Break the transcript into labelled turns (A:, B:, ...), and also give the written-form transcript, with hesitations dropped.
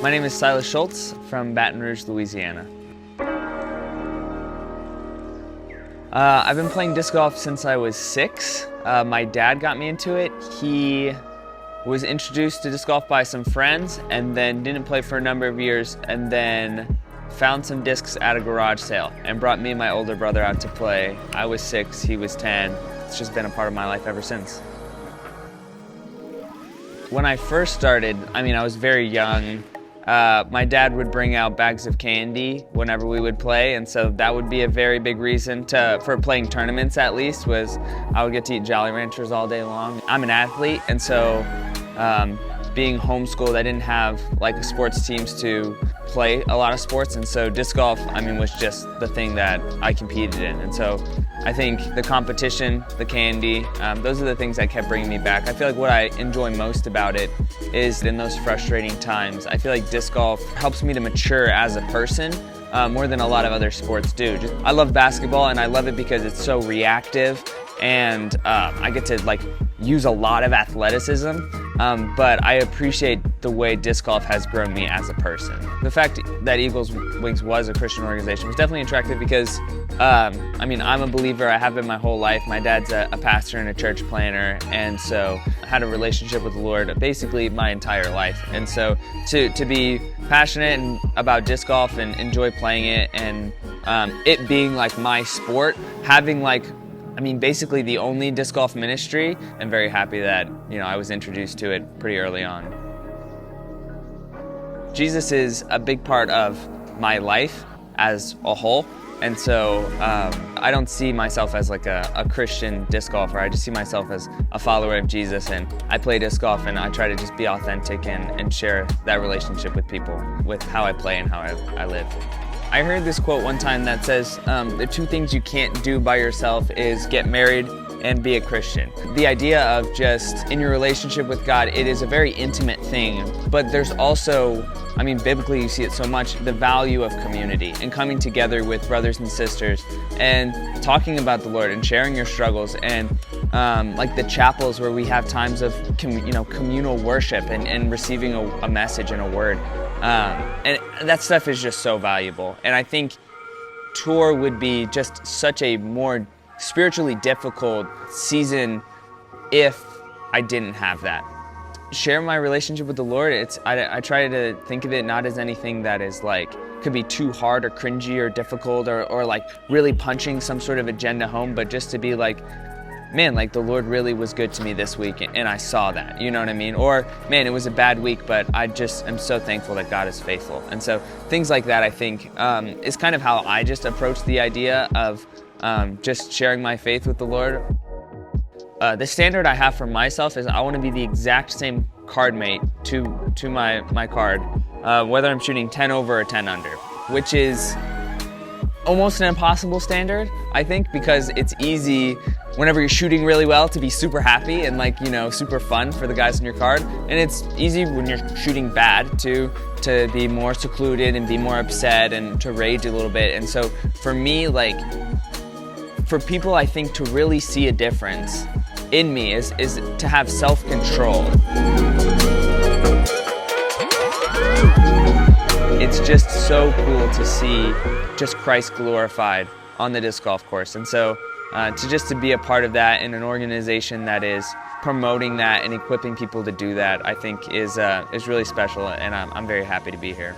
A: My name is Silas Schultz from Baton Rouge, Louisiana. I've been playing disc golf since I was 6. My dad got me into it. He was introduced to disc golf by some friends and then didn't play for a number of years, and then found some discs at a garage sale and brought me and my older brother out to play. I was 6, he was 10. It's just been a part of my life ever since. When I first started, I was very young. My dad would bring out bags of candy whenever we would play, and so that would be a very big reason for playing tournaments, at least, was I would get to eat Jolly Ranchers all day long. I'm an athlete, and so being homeschooled, I didn't have like sports teams to play a lot of sports, and so disc golf, was just the thing that I competed in. And so I think the competition, the candy, those are the things that kept bringing me back. I feel like what I enjoy most about it is in those frustrating times. I feel like disc golf helps me to mature as a person more than a lot of other sports do. I love basketball, and I love it because it's so reactive, and I get to use a lot of athleticism, but I appreciate the way disc golf has grown me as a person. The fact that Eagles Wings was a Christian organization was definitely attractive because, I'm a believer. I have been my whole life. My dad's a pastor and a church planner, and so I had a relationship with the Lord basically my entire life. And so to be passionate about disc golf and enjoy playing it, and it being like my sport, having basically the only disc golf ministry, I'm very happy that, I was introduced to it pretty early on. Jesus is a big part of my life as a whole, and so I don't see myself as a Christian disc golfer. I just see myself as a follower of Jesus, and I play disc golf, and I try to just be authentic and share that relationship with people, with how I play and how I live. I heard this quote one time that says, the 2 things you can't do by yourself is get married and be a Christian. The idea of just in your relationship with God, it is a very intimate thing, but there's also, biblically you see it so much, the value of community and coming together with brothers and sisters and talking about the Lord and sharing your struggles, and the chapels where we have times of communal worship and receiving a message and a word. And that stuff is just so valuable. And I think tour would be just such a more spiritually difficult season if I didn't have that. Share my relationship with the Lord, I try to think of it not as anything that is could be too hard or cringy or difficult or really punching some sort of agenda home, but just to be man, the Lord really was good to me this week, and I saw that, you know what I mean? Or, man, it was a bad week, but I just am so thankful that God is faithful. And so things like that, I think, is kind of how I just approach the idea of just sharing my faith with the Lord. The standard I have for myself is I want to be the exact same card mate to my card, whether I'm shooting 10 over or 10 under, which is almost an impossible standard, I think, because it's easy whenever you're shooting really well to be super happy and super fun for the guys in your card, and it's easy when you're shooting bad to be more secluded and be more upset and to rage a little bit. And so for me, for people, I think, to really see a difference in me is to have self-control. It's just so cool to see just Christ glorified on the disc golf course. And so to be a part of that in an organization that is promoting that and equipping people to do that, I think is really special, and I'm very happy to be here.